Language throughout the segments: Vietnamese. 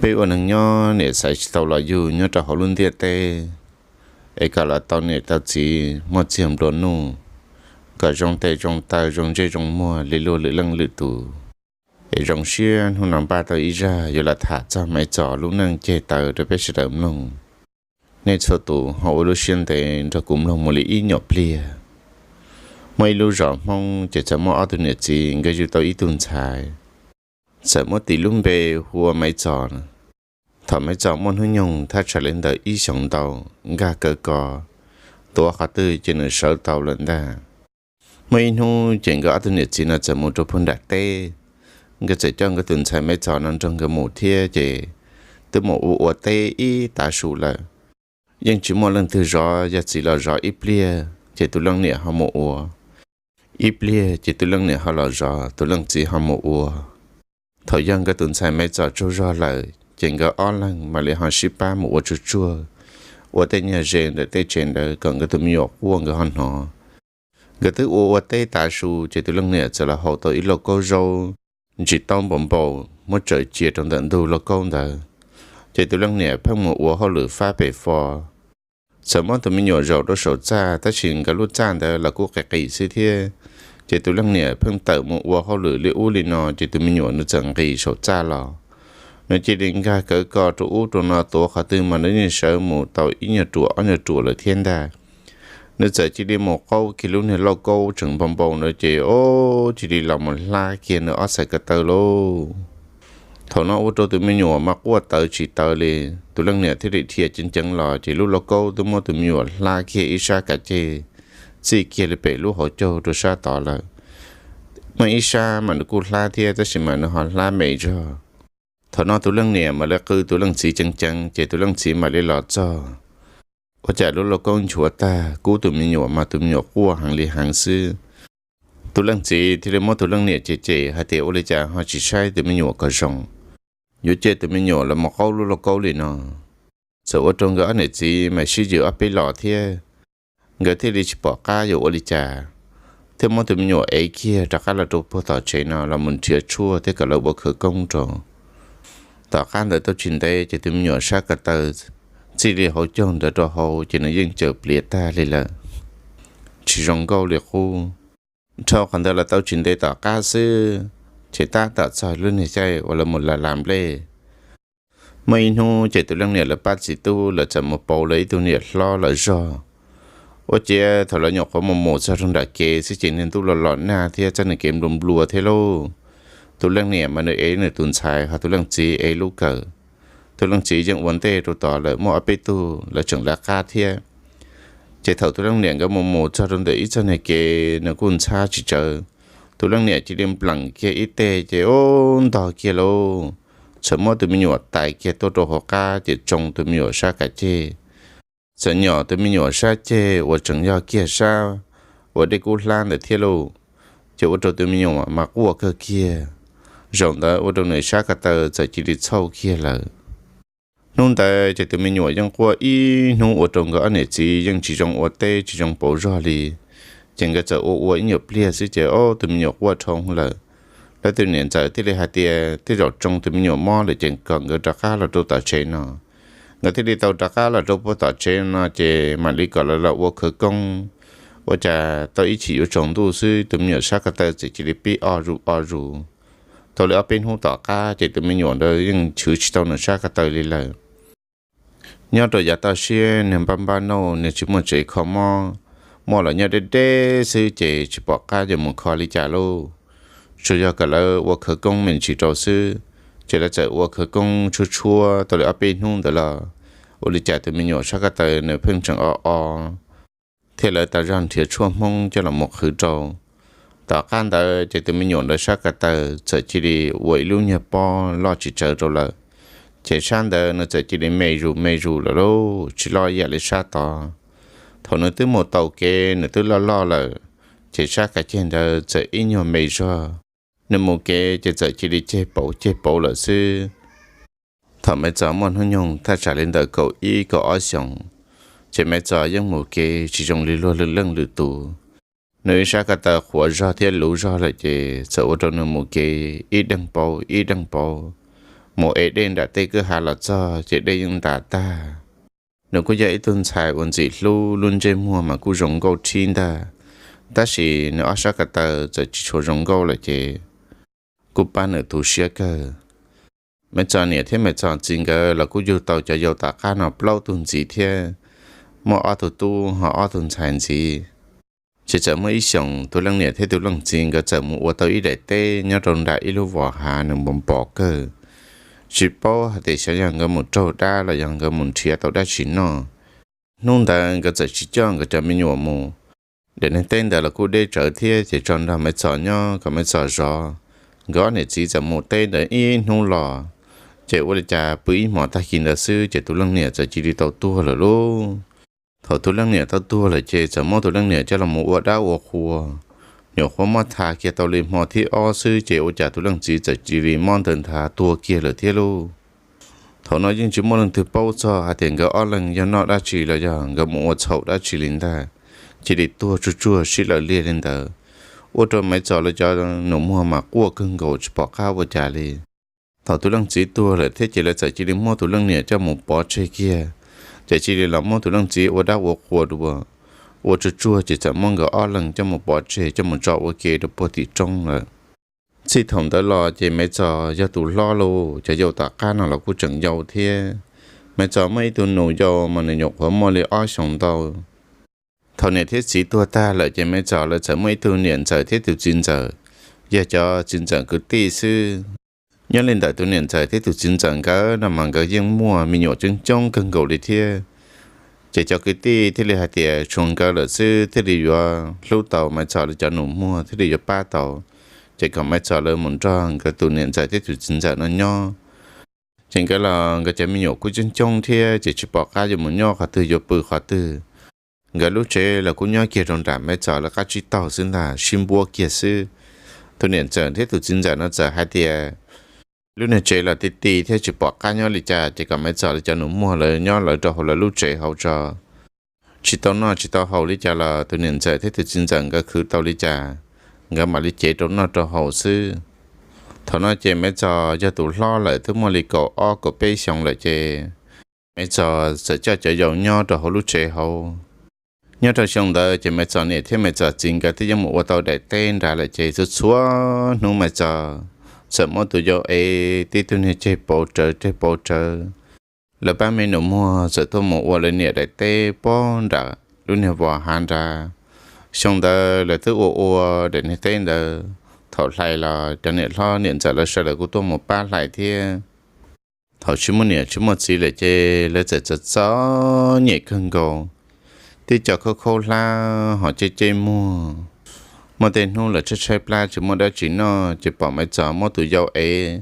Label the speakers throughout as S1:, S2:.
S1: bây giờ nâng nhỏ nè sai tàu là dù nhỏ cho họ luôn tiệt tê ấy cả là tàu nè tàu chỉ một chiếc đồ nụ cả trong tay trong tay trong dây trong mua lì lô lì lăng lì tù ấy trong xuyên hôm nào ba tàu ý ra giờ là thả cho mấy trò lúc nâng chơi tàu để biết sự đậm nông nên số tù họ lúc xuyên thì cho cũng là một lý ý nhỏ plia mấy lúc rõ mong chỉ cho mỗi ở nè chỉ cái dù tàu ý tuần xài sợ mỗi tỷ lúc về hùa mấy trò thọ mấy trò môn hướng nhung thắt trở lên đời ý sống tàu gà cờ cò tua khá tư trên nửa sở tàu lần đà mấy nu chuyện gõ từ nhiệt chỉ là chỉ một chỗ phun đặt tê cái chỉ trong cái tuần sai mấy trò nằm trong cái mũ thia chỉ từ mũ ủa tê ý ta sủ là nhưng chỉ một lần từ gió giờ chỉ là gió ít lia chỉ từ lần này họ mũ ủa ít lia chỉ từ lần này họ là gió từ lần chỉ họ mũ ủa thời gian cái tuần sai mấy trò trôi gió lại chuyện cái on lăng mà lại họ ship ba mũ ủa chua chua ủa tê nhà rèn để tê trên đó còn cái tụi miêu cuồng cái hòn họ cái thứ ủa tê tạ su chỉ từ lần này sẽ là hậu tới logo râu chỉ tông bồng bầu một trời chia trong tận đủ logo đó chỉ từ lần này phong một ủa họ lử pha bể phò sợ món tụi miêu râu đó sầu cha ta xin cái lúa cha đó là cô cái kỳ xí thế chỉ từ lần này phong tự một ủa họ lử liu li nó chỉ tụi miêu nó chẳng kỳ sầu cha lo nó chỉ định ra cỡ cò trụ trụ nó tổ khá tư mà nó như sợ một tàu ít nhà chùa là thiên đà nó sợ chỉ đi một câu khi lúc này lo câu chừng bồng bồng nó chỉ chỉ đi làm một la kia nó ở sai cái tờ lô thằng nó ô tô tụi mình nhổ mà qua tờ chỉ tờ liền tụi lần này thì đi thiệt chân chân lò chỉ lúc lo câu tụi mua tụi mình nhổ la kia ít sa cả chê chỉ kia là bể lúc họ cho rồi sa tỏ là mà ít sa mà nó cút la thiệt tất nhiên mà nó họ la mày cho thằng nó tụi lần này mà lại cứ tụi lần chỉ chân chân chỉ tụi lần chỉ mà lại lọt cho ở chạy lúc lo con chúa ta cú tụi mình nhổ mà tụi mình nhổ qua hàng lì hàng sư tụi lần chỉ thì lấy mỗi tụi lần này chỉ hai tiểu ở đây chả họ chỉ sai tụi mình nhổ cái rồng nhổ chết tụi mình nhổ là một câu lúc lo câu liền nó sợ ở trong cái này chỉ mà sử dụng ở bên lọ thế người thì đi chỉ bỏ cá nhổ ở đây chả thế mỗi tụi mình nhổ ấy kia chắc là tụi bỏ tỏi chế nào là mình chia chua thế cả lâu bỏ khử công rồi tỏ khăn để tôi trình đây chỉ tụi mình nhỏ sát cả tờ chỉ để hỗ trợ để cho họ chỉ là dân chờ bịa ta đây là chỉ rong câu để khu cho khăn đây là tôi trình đây tỏ cá sư chỉ ta tỏ soi luôn này chơi hoặc là một là làm lê mấy nu chỉ tụi lần này là bắt chỉ tu là chậm một bầu lấy tụi này lo là do ở chế thằng là nhọc có một sao trong đại kế sẽ chỉ nên tu là lọn na thì chân là kiếm đồng lùa thế lô tụi lần này mà nơi ấy nơi tuần sai hoặc tụi lần chỉ ấy lúc cờ tụi lần chỉ những vấn đề rồi tỏ là mua áp tu là chẳng là cá thiê chỉ thầu tụi lần này có một cho trong đấy cho này kia nó cũng xa chỉ chờ tụi lần này chỉ đem bằng kia ít tê chỉ ôn đỏ kia lô sợ mua tụi mình nhỏ tại kia tôi đồ họ cá chỉ trồng tụi mình nhỏ sa cả chê sợ nhỏ tụi mình nhỏ sa chê và chẳng do kia sao và đây cũng lan để thiê lô chỉ ở chỗ tụi mình nhỏ mà qua cơ kia rộng đó ở trong này sát cả tờ sẽ chỉ đi sâu kia là nông tại chỉ tụi mình nhỏ trong qua y nông ở trong cái này chỉ trong ở tây chỉ trong bộ ra đi chẳng cái chỗ ở nhiều lia sẽ chỉ tụi mình nhỏ qua trong là tụi này giờ thì lấy hạt tiền thì rồi trong tụi mình nhỏ mò là chẳng cần cái trà cá là đâu ta chế nó người thì đi tàu trà cá là đâu có ta chế nó chỉ mà đi gọi là ở khởi công ở chả tao ý chỉ ở trong tu sư tụi mình nhỏ sát cả tờ chỉ đi bị ở ru thôi là bên hông tỏ cá chỉ tụi mình nhổn đời nhưng chữ chỉ tao nó sát cái tờ đi lại nhớ rồi giờ tao xuyên nên băm nô nên chỉ muốn chỉ khó mò là nhớ đê sư chỉ bỏ cá cho một kho đi trả lô rồi giờ cả là work khởi công mình chỉ trâu sư chỉ là chạy work khởi công chua thôi là bên hông đó là ở đi trả tụi mình nhổn sát cái tờ nên phun chẳng thế là ta rằng thiệt chua mong cho là một khử trâu tao can tao chỉ tụi mình nhổn được sát cái tờ chỉ đi quậy luôn nhà po lo chỉ chờ rồi là chỉ sang tờ nó chỉ đi mày rù là đâu chỉ lo vậy là sát tao thằng nó tới một tàu kia nó tới lo là chỉ sát cái trên tờ chỉ ít nhiều mày rồi nên một cái chỉ đi chế bộ là sư thằng mấy cháu muốn hơn nhung ta trả lên tờ cậu y cậu ở xong chỉ mấy cháu những một cái chỉ trong lý lo lưng lử tù nơi xa cả ta khóa ra thì lũ ra lại chỉ sợ trong một cái ít đăng bao một ấy đen đã tê cứ hà là cho chỉ đây những đã ta nếu có dạy tuân xài ổn dị lu luôn trên mua mà cứ rong câu chín ta chỉ nếu ở sát cái tờ chỉ cho rong câu là chỉ cứ bán ở thủ xe cơ mấy trò này thế mấy trò chính cái là cứ yêu tàu cho yêu ta cá nào lâu tuần gì thế mà ở thủ tu họ ở tuần xài gì chỉ chờ mấy xong tôi lần này thế tôi lần chính cái chờ một tàu ít để tê nhớ trong đại ít lúc vào hà nằm bom bỏ cơ chỉ bao thì sẽ rằng cái một trâu đa là rằng cái một chia tàu đa chỉ nó nông ta cái giờ chỉ cho cái chờ mình nhiều mù để nên tên là cô đê trở thế chỉ chọn ra mấy trò nhau cái mấy trò rõ gói này chỉ chờ một tên để in nông lò chỉ ôi cha bưởi mỏ ta khi là sư chỉ tu lăng này chỉ đi tàu tua rồi luôn thầu tu lăng này tàu tua là chỉ chờ mỏ tu lăng này cho là một quả đá quả khua nhiều khoa mỏ thà kia tàu lên mỏ thì o sư chỉ ôi cha tu lăng chỉ vì mỏ tận thà tua kia là thế luôn thầu nói những chuyện mỏ lần thứ bao giờ hạt tiền cái o lần do nó đã chỉ là do cái một chậu đã chỉ lên ta chỉ đi tua chua chua xí là liền lên ta ô tô mấy trò là cho nó mua mà cua cưng gầu bỏ cao vào trả liền thầu tu lăng chỉ tua là thế chỉ là chỉ đi mua tu lăng này cho một bó chơi kia chỉ đi làm mua tu lăng chỉ ở đâu ở khu đó ở chỗ chua chỉ cho mong cái ở lần cho một bó chơi cho một trò ở kia được bó thị trong là chỉ thằng đó lo chỉ mấy trò cho tu lo lô cho dầu tạ cá nào là cũng chẳng dầu thế mấy trò mấy tu nổ dầu mà này nhục hóa mua lấy ở sống đâu thầu này thế chỉ tua ta là chỉ mấy trò là chỉ mấy tu niệm giờ thế tu chín giờ giờ cho chín giờ cứ tí sư nhớ lên đại tu niệm trời thế tu chín giờ cái nằm mang cái riêng mua mình nhổ chân trong cân cầu đi thế chỉ cho cái tí thế là hai tiệt trồng cái là sư thế thì vào lâu tàu mấy trò là cho nụ mua thế thì vào ba tàu chỉ còn mấy trò là muốn cho cái tu niệm trời thế tu chín giờ nó nho chỉ cái là cái mình nhổ cái chân trong thế chỉ bỏ cái cho muốn nho khá từ vào bự khá từ cái lúc chế là cũng nhớ kia trong đám mấy trò là các chỉ tàu xin là xin bua kia sư tu niệm trời thế tu chín giờ nó giờ hai tiệt lúc này chơi là tí thế chỉ bỏ cá nhau đi cha chỉ cần mấy giờ cho nó mua là nhau lại cho họ là lúc chơi hậu cho chỉ tao hậu đi cha là tôi nhận chơi thế thì chính rằng cái khứ tao đi cha người mà đi chơi trong nó cho hậu sư thằng nó chơi mấy giờ cho tụi lo lại thứ mua đi cổ o cổ bê xong lại chơi mấy giờ sẽ cho chơi dầu nhau cho họ lúc chơi hậu nhau cho xong đó chơi mấy giờ này thế mấy giờ chính cái thứ giống một tao đại tên ra lại chơi chút xóa nung mấy giờ sợ mua tụi yo tí tụi này chơi bộ trợ là ba mươi nụ mua sợ tôi một quả lên nhà đại tê bón đã lúc này vào hàng ra xong đó là thứ ô để này tên là thầu lại là cho nên lo nhận trả là sợ là của tôi một ba lại thì thầu chỉ một gì là chơi là chỉ gió nhẹ cơn gầu thì cho khô la họ chơi mua mà tên nó là chơi play chỉ mua đó chỉ nó chỉ bỏ mấy trò mua tụi dâu ấy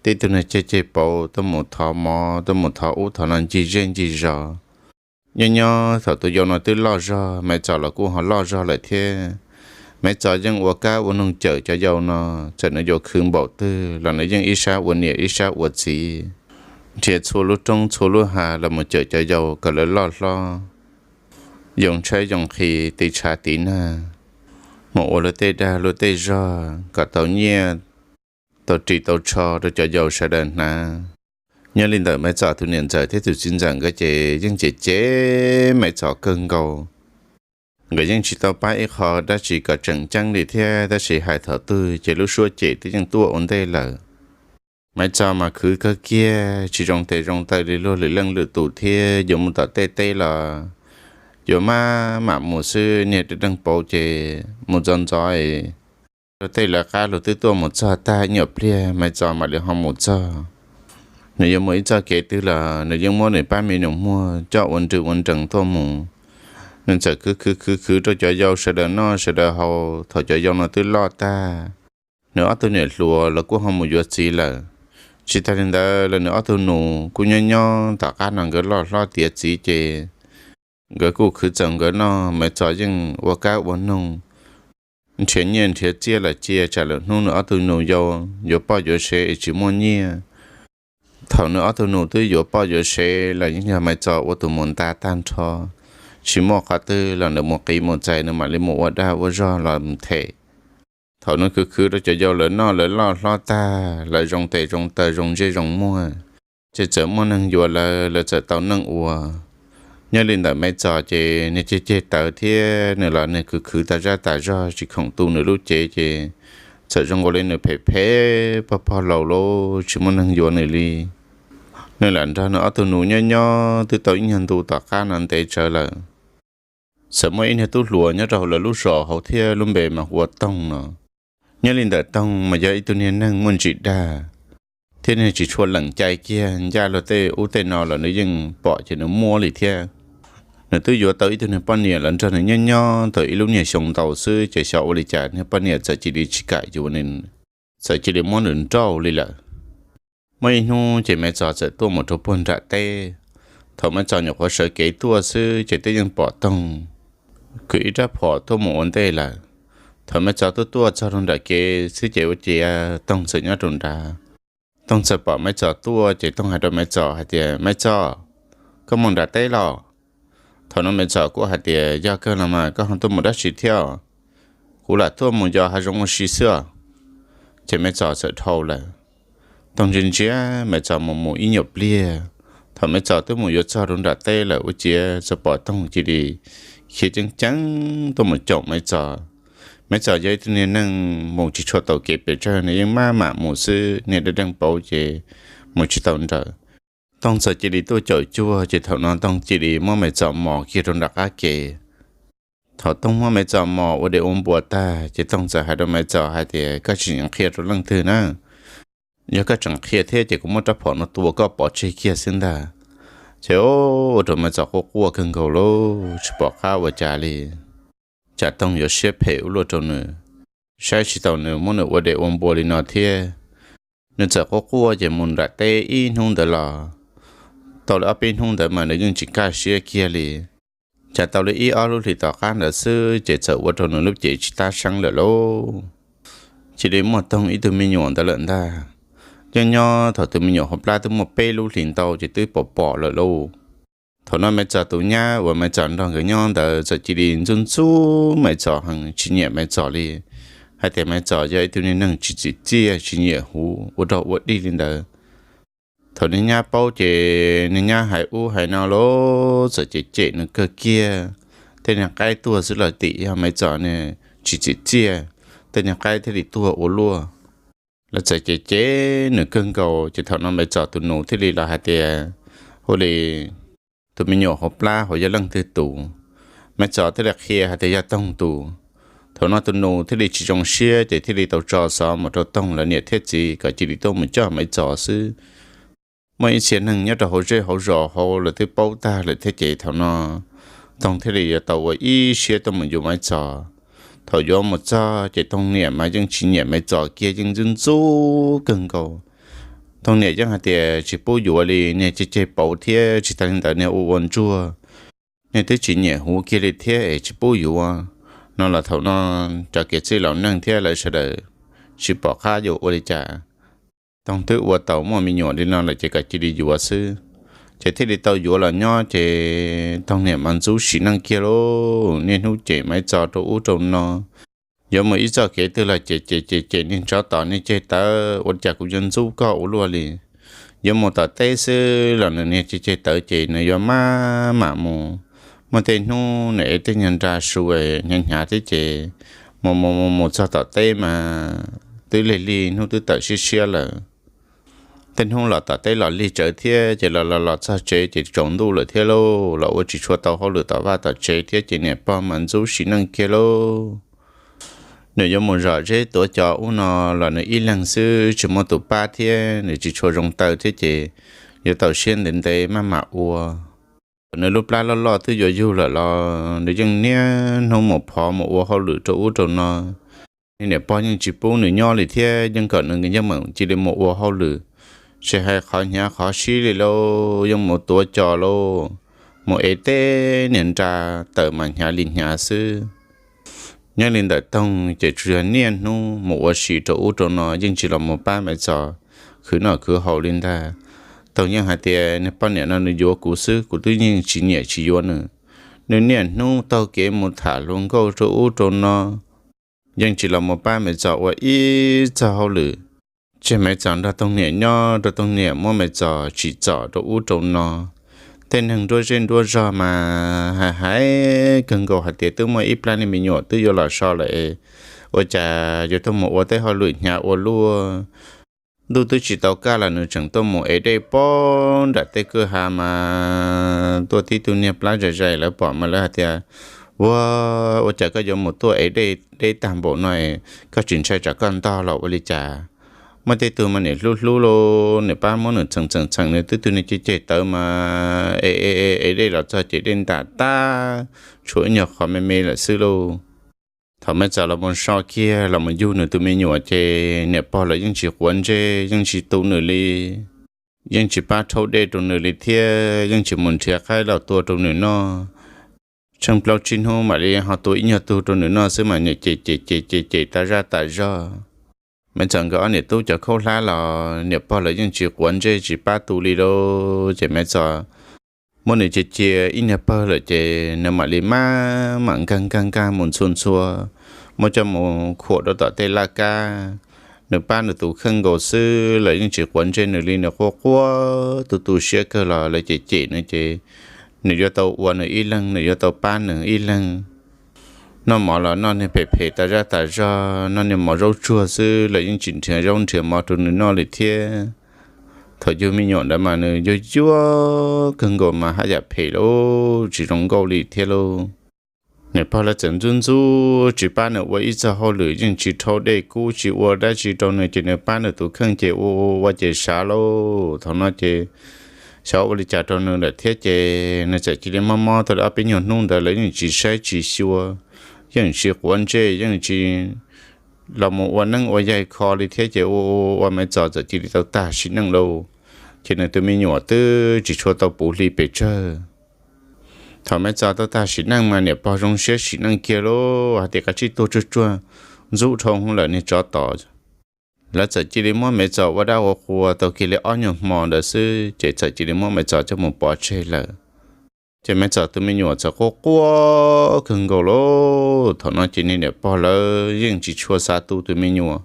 S1: thì tụi này chơi bộ tôi một thọ ú thọ nó chỉ riêng chỉ rõ nhớ thọ tụi dâu nó tự lo ra mấy trò là cũng họ lo ra lại thế mấy trò dân uống cá uống nông chở cho dâu nó cho nó dâu khương bảo tư là nó dân ít sao uống nhiều ít sao uống gì chỉ số lúc trong số lúc hà là một chở cho dâu cả là lo dùng chơi dùng khi tí trả tí na một lô tê đa lô tê ra cả tàu nhẹ tàu trị tàu cho rồi cho dầu sẽ đền na nhớ linh đời mấy trò thu niệm trời thế thì xin rằng cái chế mấy trò cơn cầu người dân chỉ tàu bay họ đã chỉ cả trận trăng đi theo đã chỉ hai thở tư chỉ lúc xua chỉ thì dân tua ổn đây là mấy trò mà cứ cái kia chỉ trong tay đi lô lì lăng lự tủ theo dùng một tờ tê là giờ mà một sư nhà được đăng báo chế một dân giỏi rồi đây là cá rồi tới một giờ ta nhập lia mà giờ mà được học một giờ nếu như mỗi giờ kể từ là nếu như mua này 30 đồng mua cho ổn trần thôi mù nên sẽ cứ cho dâu sẽ đỡ nó sẽ đỡ hậu thọ cho dâu nó tới lo ta nếu tôi nhảy lùa là cũng không một việc gì là chỉ ta nên đó là nếu tôi nụ cũng nhỏ tất cả năng cái lo tiệt gì chứ cái cụ cứ chẳng cái nó mà cho những quả cá uốn nung chuyện nhiên thiệt chia là chia trả lời nung nữa từ nung dầu bao giờ sẽ chỉ muốn nhia thầu nữa từ nung tới dầu bao giờ sẽ là những nhà máy cho của tụi mình ta tan cho chỉ một khát tư là được một cái một trái nữa mà lấy một quả đa quả do là thể thọ nó cứ đó cho giàu lớn nó lớn lo ta lại rong tệ rong tờ rong dây rong mua chỉ chở mua năng dùa là chở tàu năng ùa nhớ lên tại mấy trò chỉ nên chế tàu thế nữa là nên cứ ta ra chỉ không tu nữa lúc chế chở rong qua lên nữa phê pa lầu lô chỉ mua năng dùa này đi nên là ra nữa tu nụ nhớ từ tàu nhân tu tạc cá nên tệ trở lại sợ mấy anh tu lùa nhớ rồi là lúc rõ hậu thế lúc bề mà huột tông nữa nhớ lên tại tông mà giờ tu nên năng muốn chỉ đa thế nên chỉ chua lẳng chạy kia ra là tê u tê nọ là nó dừng bỏ cho nó mua liền thế nó tôi vô tới tu nên bao nhiêu lần cho nó nhớ tới lúc này sống tàu sư chạy sau đi chạy nên bao nhiêu sợ chỉ đi chỉ cãi cho nên sợ chỉ đi mua đường trâu đi là mấy nu chỉ mấy trò sợ tua một chỗ buồn rạ tê thầu mấy trò nhỏ có sợ kế tua sư chỉ tới dừng bỏ tông cứ ít ra bỏ tua một vấn đề là thầu mấy trò tua cho rong đã kế sư chỉ với chị tông sợ nhớ rong đã tông sợ bỏ mấy trò tua chỉ tông hai đôi mấy trò hai tiề mấy trò có mong đã té lò thầu nó mấy trò của hai tiề do cơ là mà có hàng tua một đất chỉ theo cú là tua một giờ hai rong một xí xưa chỉ mấy trò sợ thầu là tông trên chia mấy trò một ít nhiều bia thầu mấy trò tôi một giờ cho rong đã té là với chia sợ bỏ tông chỉ đi khi trắng tôi một chồng mấy trò dây tôi nên năng một chỉ cho tàu kịp để cho nên những mà một sư nên đã đang bảo chế một chỉ tàu nữa tông sợ chỉ đi tôi chọi chua chỉ thầu nó tông chỉ đi mua mấy trò mò kia trong đặc á kề thầu tông mua mấy trò mò ở để ôm bùa ta chỉ tông sợ hai đôi mấy trò hai thì các chuyện những kia trong lăng thư nữa nhớ các chẳng kia thế chỉ cũng muốn chấp họ nó tua có bỏ chơi kia xin ta chứ rồi mấy trò có cua cần cầu lô chỉ bỏข้าวvào trả liền chả tông有些配乌罗中呢，sai chỉ tàu nữa muốn ở đây ôm bồ đi nọ thế, nên chả có cua chỉ muốn đặt tay in hông được là, tàu là bên hông được mà nó dùng chỉ cá xe kia liền, chả tàu là ít ở lúc thì tàu cá là xưa chỉ chở qua trong lúc chỉ ta sang là lô, chỉ đến một tông ít từ mình nhọn đã lợn ta, cho nhau thầu từ mình nhọn hộp la từ một bê lúc liền tàu chỉ tới bỏ là lô. thằng nó mấy trò tụi nhá và mấy trò đó cái nhau đó giờ chỉ đi dân số mấy trò hàng chỉ nhẹ mấy trò đi hay thì mấy trò vậy tụi nên nâng chỉ chia chỉ nhẹ hú ở đó ở đi lên đó thằng nó nhá bao chế nên nhá hay u hay nào lố giờ chỉ nó cơ kia thế là cái tua rất là tị mấy trò này chỉ chia thế là cái thế thì tua ở luôn là giờ chế nó cân cầu chỉ thằng nó mấy trò tụi nó thế thì là hay thì hồi đi tụi mình nhỏ hộp la họ giờ lăng từ tủ mấy trò thế là kia hay thế giờ tông tủ thằng nó tụi nó thế thì chỉ trong xe để thế thì tàu trò sao mà tàu tông là nhiệt thiết gì cả chỉ đi tông mình cho mấy trò sư mấy chuyện hàng nhất là họ dễ họ rõ họ là thế bao ta là thế chế thằng nó tông thế thì tàu ở ý xe tông mình dùng mấy trò thầu vô một trò chỉ tông niệm mà chẳng chỉ niệm mấy trò kia chẳng dưng chú cần cầu thằng này chẳng hạn thì chỉ bố dùa đi nè chỉ bảo thế chỉ thành tại nè uốn chua nè tới chỉ nhẹ hú kia đi thế chỉ bố dùa nó là thằng nó trả cái gì lão năng thế lại sẽ đợi chỉ bỏ khá dùa đi trả thằng thứ uốn tàu mà mình nhọ đi nó là chỉ cả chỉ đi dùa sư chỉ thế đi tàu dùa là nhỏ chỉ thằng này mang chú xí năng kia lô nên hú chỉ mấy trò đồ u trồng nó giờ mà ít cho kể từ là chế nên cho tao nên chế ta ôn chặt cũng dân giúp có luôn liền giờ một tao té sư là nên chế tao chế này giờ mà mà tên nó này tên nhân ra xuôi nhân nhà thế chế một cho tao té mà từ liền nó từ tao xí là tên không là tao té là li trở thế chỉ là sao chế chỉ trồng đủ là thế lô là chỉ cho tao họ được tao và tao chế thế chỉ này bao mình giúp xí năng kia lô nếu như một rõ rệt tổ cho uống nó là nó ít lần xưa chỉ một tụ ba thế nếu chỉ cho rong tàu thế chị giờ tàu xuyên đến đây mà ua nếu lúc lá lo thứ giờ du là lo nếu dân nia nó một phò một ua họ lựa chỗ chỗ nó nên để bao nhiêu chỉ bốn nửa nho thì thế dân cận người dân mà chỉ để một ua họ lựa sẽ hay khó nhá khó xí đi lô dân một tổ cho lô một ế tế nên ra tờ mà nhà liền nhà xưa nhớ lên đại tông chỉ truyền niên nu một sĩ chỗ chỗ nó nhưng chỉ là một ba mấy trò cứ nó cứ hậu lên ta tông những hạt tiền nếu bao nhiêu nó vô cú sư của tự nhiên chỉ nhẹ chỉ vô nữa nếu niên nu tao kế một thả luôn câu chỗ nó nhưng chỉ là một ba mẹ trò và ít cho hậu lử chỉ mẹ chọn ra tông nhẹ nho ra tông nhẹ mua mẹ trò chỉ trò đồ u trâu nó tên hàng đôi trên đua giò mà hãy cần cầu hạt tiệt từ mỗi ít plan mình nhỏ từ vô là sao lại ôi chà giờ tôi một tới họ lười nhà ô lúa đu tôi chỉ tàu cá là nửa chẳng tôi một ở đây bỏ đặt tới cửa hàng mà tôi thì tôi nhập lá dài là bỏ mà là tiệt wow ôi chà có giống một tôi ở đây tạm bộ này có chuyện sai trả con to là ôi chà mà thế tôi mà nè lú lô nè ba món nè chẳng nè tôi nè chỉ tớ mà ở đây là cho chỉ đến ta chuỗi nhỏ khó mê là xưa lô thọ mấy giờ là một sau kia là một du nữa tụi mình nhỏ chơi nè bỏ là những chỉ quấn chơi những chỉ tu nửa li những chỉ ba thâu đây trong nửa li thia những chỉ muốn thiệt khai là tua trong nửa nó trong bao chín hôm mà đi họ tuổi nhỏ tu trong nửa nó xứ mà nhẹ chỉ ta ra mình chẳng có nè tu cho khâu lá là nè bỏ là những chỉ quấn chơi chỉ ba tu li đâu chỉ mấy giờ mỗi người chơi ít nè bỏ là chơi nè mà li má mặn căng muốn xuân xua một trong một khổ đó tạo tê la ca nửa ba nửa tụ khăn gỗ sư là những chuyện quấn trên nửa ly nửa khoa tụ xé cơ là chị nữa chị nửa do tàu uốn nửa y lăng nửa do tàu pan nửa y lăng nó mỏ là nó nên phê ta ra nó nên mỏ rau chua sư là những chuyện thường rau thường mỏ tụ nửa nó lịch thiê thời giờ mình nhọn đã mà nửa do chúa khăn gỗ mà hai giờ phê lô chỉ trong gạo lịch thiê lô nè bao là chân chân chú chỉ ba nữa vậy ít hậu lử nhưng chỉ thâu đây cú chỉ qua đã chỉ trong này chỉ nè ba nữa tụ khăn chỉ qua chỉ xả lô thằng nó chỉ sau vậy trả trong này là thiết chỉ nó chỉ đến mò thôi ở bên nhọn nung đó lấy những chỉ sai chỉ xua những chỉ quan chế những chỉ là mộtวันนึงวันใหญ่คอเลยthiết chỉวันไม่จอดchỉ tao ta xin năng lâu chỉ này tụi mình nhỏ tư chỉ cho tao bù li bể chơi thằng mấy giờ tao ta chỉ năng mà nè bao trong xe chỉ năng kia lô à thì cái chi tôi chua rủ thông không là nè cho tỏ là chỉ để mua mấy giờ vào đâu qua tao kia lấy ăn nhom mòn đó sư chỉ để mua mấy giờ cho một bó chơi là chỉ mấy giờ tụi mình nhỏ cho có quá cần cầu lô thằng nó chỉ nên nè bao lơ nhưng chỉ chua sa tu tụi mình nhỏ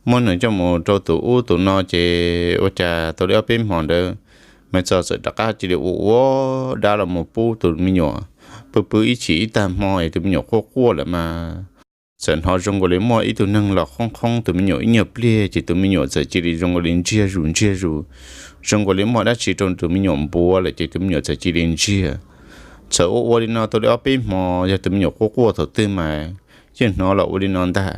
S1: muốn nữa cho một trâu tụi nó chỉ ô cha tụi nó bên mòn đó mấy giờ sẽ đặt cá chỉ để uống đã là một bữa tụi mình nhỏ bữa ít chỉ tam mồi tụi mình nhỏ khô là mà sẵn họ trong cái lấy mồi ít tụi năng là không tụi mình nhỏ ít nhập lia chỉ tụi mình nhỏ sẽ chỉ đi trong cái lên chia rủ trong cái lấy mồi đã chỉ trong tụi mình nhỏ bùa là chỉ tụi mình nhỏ sẽ chỉ lên chia sợ uống đi nó tụi nó bên mồi giờ tụi mình nhỏ khô thôi tư mà chứ nó là uống đi nó ta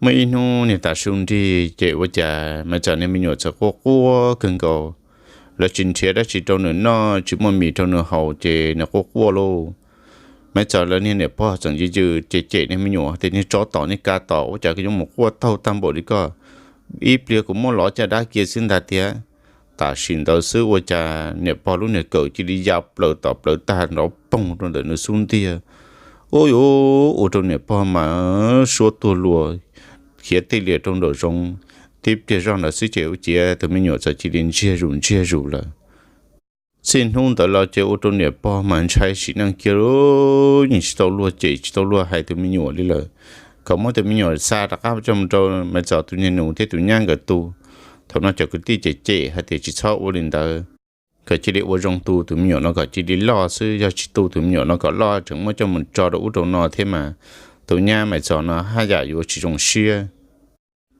S1: mấy nó này ta xuống đi chạy qua chả mà chả nên mình nhỏ sẽ khô cần cầu là chính chế đã chỉ trong nửa nó chỉ muốn mì trong nửa hậu chế nó có qua lô mấy giờ là nên để bỏ chẳng gì chứ chế nên mới nhỏ thì nên chó tỏ nên cá tỏ chả cái giống một qua thâu tam bộ đi co ít bia cũng muốn lọ chả đã kia xin ta tía ta xin đầu sư qua chả nên bỏ lúc này cởi chỉ đi dạo lỡ tọp lỡ ta nó bông trong đời nó xuống tia ôi ô trong này bỏ mà số tua lùa khiến tê liệt trong đời rong tiếp theo rằng là sự chịu chia từ mình nhỏ chỉ đến chia rủ là xin hôn đó là chịu ô tô nhập bao mà chạy chỉ năng kia rồi nhìn chỉ tàu lúa hay từ mình nhỏ đi là có mỗi từ mình nhỏ xa đã cao trong trâu mà giờ tụi nhân nụ thế tụi nhang cái tu thằng nó cho cái tí chỉ hay thì chỉ sau ô lên đó cái chỉ để ô trong tu tụi mình nhỏ nó có chỉ đi lo sư do chỉ tu tụi mình nhỏ nó có lo chẳng mỗi cho mình cho được ô tô nó thế mà tụi nhang mà giờ nó hai giờ vô chỉ trong xia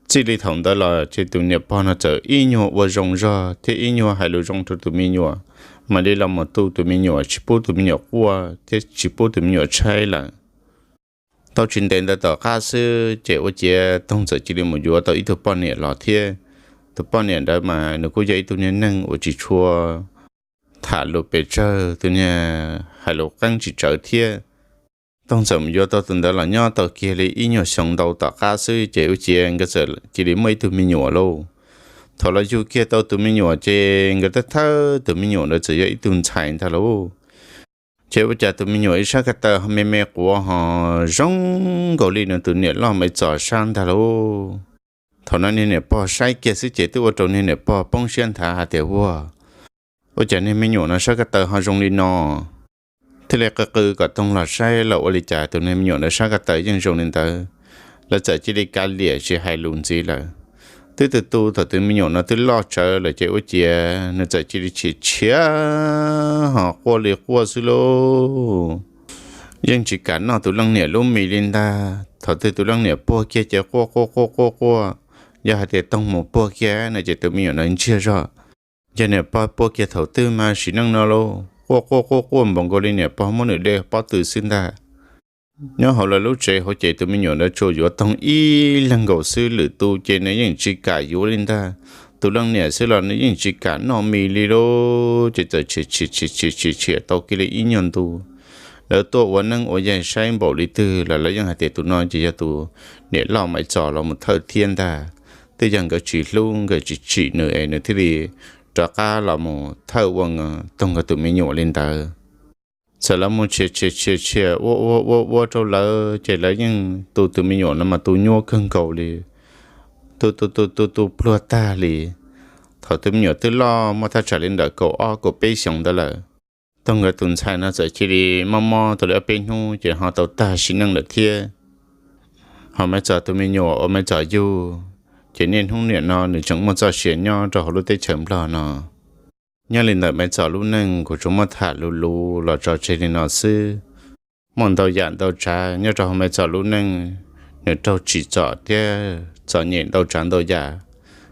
S1: chỉ lý thông đó là chỉ tụi nhập bao nó chờ ít nhiều và rong ra thế ít nhiều hay là rong cho tụi mình nhiều mà đây là một tụi mình nhiều chỉ bố tụi mình nhiều qua thế chỉ bố tụi mình nhiều chơi là tao chuyển đến đó tao khai sư chỉ ở chế thông sở chỉ là một chỗ tao ít tụi bao nhiêu là thế tụi bao nhiêu đó mà nó có dạy tụi nhân năng ở chỉ chua thả lục bể chơi tụi nhà hay là căng chỉ chơi thế当时我们要到等到了鸟到家里一鸟想到大家是就有钱个事，这里没都没鸟咯。后来就见到都没鸟，这个他都没鸟了，只有一顿菜他咯。这不家都没鸟，一下个到妹过哈，扔个里呢都鸟了没早上他咯。后来呢把晒个是这都我做呢把帮先他还得我这呢没鸟呢，下个到哈扔里呢。thế là cái có tông là sai là ở lại trả tụi em nhỏ nó sao cái tới dân dùng nên tới là giờ chỉ đi cá lìa chỉ hai luôn gì là từ từ tu từ từ mình nhổ nó từ lo chờ là chỉ ở chia nó giờ chỉ đi chỉ chia họ qua liệt qua xí lô nhưng chỉ cả nó tụi lăng nè lúc mì lên ta thọ từ tụi lăng nè bua kia chỉ qua giờ hạt tông một bua kia này chỉ tụi mình nhổ nó chia rồi giờ nè bua kia thọ tư mà chỉ năng nó lô qua bằng cái này nè bua muốn được đây bua từ xin ta nhớ họ là lúc trẻ họ chạy tụi mình nhổ nó trôi vô tông y lăng gầu sư lử tu chơi này những chỉ cả vô lên ta tụi lăng nè sư là những chỉ cả nó mì li lô chỉ tao kia là ý nhân tu lỡ tôi vẫn năng ở dài sai bảo lý tư là lấy những hạt tụi nó chỉ cho tụi để lo mày trò là một thời thiên ta từ rằng cái chỉ luôn cái chỉ nữa ấy nữa thì cho cả là một thời vòng tông cái tụi mình nhổ lên ta sợ lắm một chia ô trâu lỡ chạy lấy những tụi mình nhổ nó mà tụi nhô cưng cầu đi tụi plua ta đi thọ tụi mình nhổ tụi lo mà ta trả lên đợi cầu của bê xong đó là tông cái tuần sai nó sẽ chỉ đi mò tụi ở bên hu chỉ họ tàu ta xin năng được thiê họ mới chờ tụi mình nhổ ở mới chờ du chỉ nên không niệm nó để chúng mà chờ xuyên nhau cho họ lúc tết chấm lo nó nhớ lên đợi mấy trò lúc nâng của chúng mà thả lù là trò chơi đi nó sư mòn tàu dạn tàu trà nhớ trò mấy trò lúc nâng nếu trò chỉ trò thế trò nhện tàu trắng tàu giả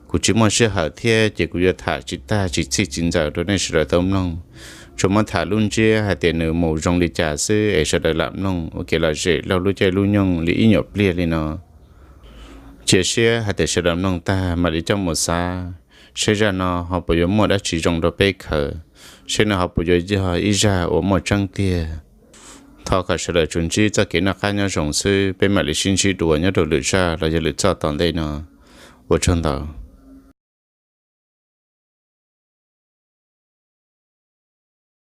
S1: của chúng mà sẽ hở thế chỉ của thả chỉ ta chỉ chính giờ đó nên sẽ tôm lòng chúng mà thả luôn chia hai tiền nửa màu rong đi trả sư ấy sẽ đợi làm lòng ok là dễ lâu lúc chơi luôn nhung lý nhộp lia lên nó chia sẻ hai tiền sẽ làm lòng ta mà đi trong một xa sẽ ra nó họ bây giờ mua đã chỉ dùng đồ bê khờ sẽ nó họ bây giờ chỉ họ ít ra ở một trang tiền thọ cả sẽ là chuẩn chỉ cho cái nó khai nhau dùng sư bên mà lấy xin chỉ đùa nhau đồ lựa ra là giờ lựa chọn tận đây nó ở trong đó